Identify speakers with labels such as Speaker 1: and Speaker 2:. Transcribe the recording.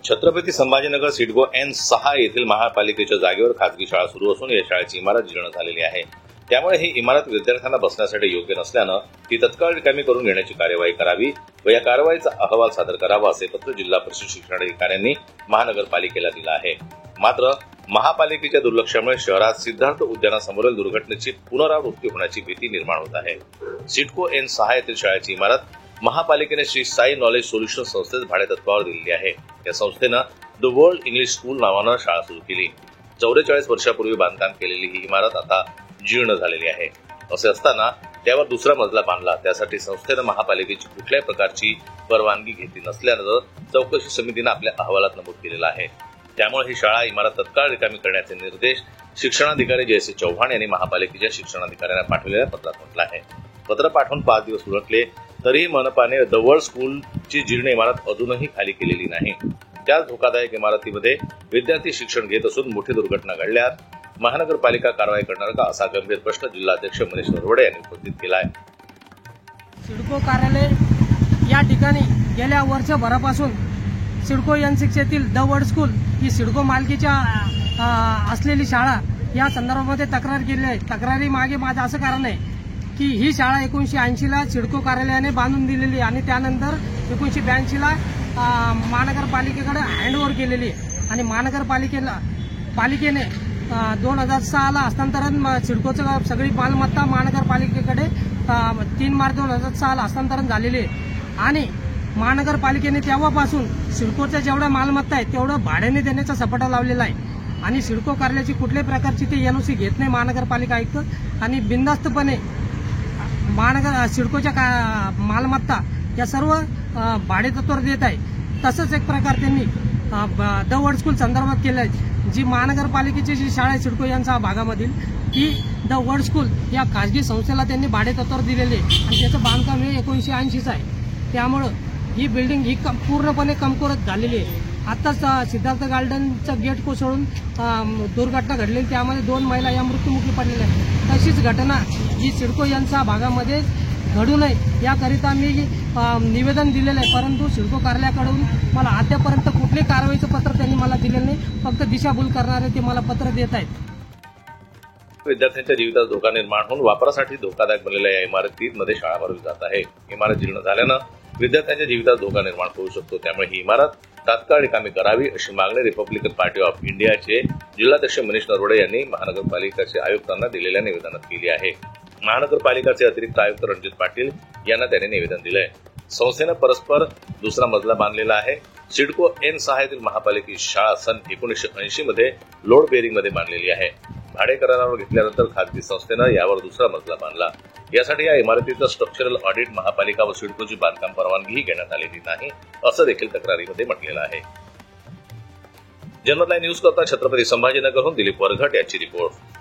Speaker 1: Chhatrapati Sambhajinagar CIDCO N6 येथील महापालिकेच्या जागेवर खासगी शाळा सुरू असून या शाळेची इमारत जीर्ण झालेली आहे। त्यामुळे ही इमारत विद्यार्थ्यांना बसण्यासाठी योग्य नसल्यानं ती तत्काळ रिकामी करून घेण्याची कार्यवाही करावी व या कारवाईचा अहवाल सादर करावा असे पत्र जिल्हा परिषद शिक्षणाधिकाऱ्यांनी महानगरपालिकेला दिलं आहे। मात्र महापालिकेच्या दुर्लक्षामुळे शहरात सिद्धार्थ उद्यानासमोरील दुर्घटनेची पुनरावृत्ती होण्याची भीती निर्माण होत आहे। सिडको N6 येथील शाळेची इमारत महापालिकेने श्री साई नॉलेज सोल्युशन संस्थेत भाडेतत्वावर दिलेली आहे। या संस्थेनं द वर्ल्ड इंग्लिश स्कूल नावानं शाळा सुरू केली। 44 वर्षापूर्वी बांधकाम केलेली ही इमारत आता जीर्ण झालेली आहे। असे असताना त्यावर दुसरा मजला बांधला, त्यासाठी संस्थेनं महापालिकेची कुठल्याही प्रकारची परवानगी घेतली नसल्यानं चौकशी समितीनं आपल्या अहवालात नमूद केलेलं आहे। त्यामुळे ही शाळा इमारत तत्काळ रिकामी करण्याचे निर्देश शिक्षणाधिकारी जयसे चव्हाण यांनी महापालिकेच्या शिक्षणाधिकाऱ्यांना पाठवलेल्या पत्रात म्हटलं आहे। पत्र पाठवून 5 दिवस उलटले तरीही मनपाने द वर्ल्ड स्कूलची जीर्ण इमारत अजूनही खाली केलेली नाही। त्याच धोकादायक इमारतीमध्ये विद्यार्थी शिक्षण घेत असून मोठी दुर्घटना घडल्यास महानगरपालिका कारवाई करणार का, असा गंभीर प्रश्न जिल्हाध्यक्ष मनीष नरवडे यांनी उपस्थित केला आहे।
Speaker 2: सिडको कार्यालय या ठिकाणी गेल्या वर्षभरापासून सिडको N6 येथील द वर्ल्ड स्कूल ही सिडको मालकीच्या असलेली शाळा या संदर्भामध्ये तक्रार केली आहे। तक्रारी मागे माझं असं कारण आहे की ही शाळा 1980 ला सिडको कार्यालयाने बांधून दिलेली आणि त्यानंतर 1982 ला महानगरपालिकेकडे हँडओव्हर केलेली आणि पालिकेने 2006 ला हस्तांतरण सिडकोचं सगळी मालमत्ता महानगरपालिकेकडे 3 मार्च 2006 ला हस्तांतरण झालेली आहे आणि महानगरपालिकेने तेव्हापासून सिडकोच्या जेवढ्या मालमत्ता आहेत तेवढं भाड्याने देण्याचा सपाटा लावलेला आहे आणि सिडको कार्यालयाची कुठल्याही प्रकारची ते NOC घेत नाही महानगरपालिका आयुक्त आणि बिनधास्तपणे सिडकोच्या मालमत्ता या सर्व भाडेतत्वावर देत आहे। तसंच एक प्रकार त्यांनी द वर्ल्ड स्कूल संदर्भात केलं आहे। जी महानगरपालिकेची जी शाळा आहे सिडको यांचा भागामधील ती द वर्ल्ड स्कूल या खासगी संस्थेला त्यांनी भाडेतत्वावर दिलेले आणि त्याचं बांधकाम हे 1980चं आहे। त्यामुळं ही बिल्डिंग ही पूर्णपणे कमकुवत झालेली आहे। आताच सिद्धार्थ गार्डनचं गेट कोसळून दुर्घटना घडलेली, त्यामध्ये 2 महिला या मृत्युमुखी पडलेल्या आहेत। तशीच घटना जी सिडको यांच्या भागामध्ये घडू नये याकरिता मी निवेदन दिलेलं आहे, परंतु सिडको कार्यालयाकडून मला अद्यापर्यंत कुठल्याही कारवाईचं पत्र त्यांनी मला दिलेलं नाही। फक्त दिशाभूल करणारे ते मला पत्र देत आहेत।
Speaker 1: विद्यार्थ्यांच्या जीवितास धोका निर्माण होऊन वापरासाठी धोकादायक बनलेल्या या इमारतीमध्ये शाळा भरवली जात आहे। इमारत जीर्ण झाल्यानं विद्यार्थ्यांच्या जीवितास धोका निर्माण होऊ शकतो, त्यामुळे ही इमारत तात्काळ रिकामी करावी अशी मागणी रिपब्लिकन पार्टी ऑफ इंडियाचे जिल्हाध्यक्ष मनीष नरवडे यांनी महानगरपालिकेचे आयुक्तांना दिलेल्या निवेदनात केली आहे। महानगरपालिकेचे अतिरिक्त आयुक्त रणजित पाटील यांना त्यांनी निवेदन दिलंय। संस्थेनं परस्पर दुसरा मजला बांधलेला आहे। सिडको N6 येथील महापालिकेची शाळा सन 1980 मध्ये लोड बेअरिंग मध्ये बांधलेली आहे। भाडे करारावर घेतल्यानंतर खासगी संस्थेनं यावर दुसरा मजला बांधला। यासाठी या इमारतीचं स्ट्रक्चरल ऑडिट महापालिका व सिडकोची बांधकाम परवानगीही घेण्यात आलेली नाही, असं देखील तक्रारीमध्ये म्हटलेलं आहे। जनमत लाईव्ह न्यूज करता छत्रपती संभाजीनगरहून दिलीप वरघट यांची रिपोर्ट।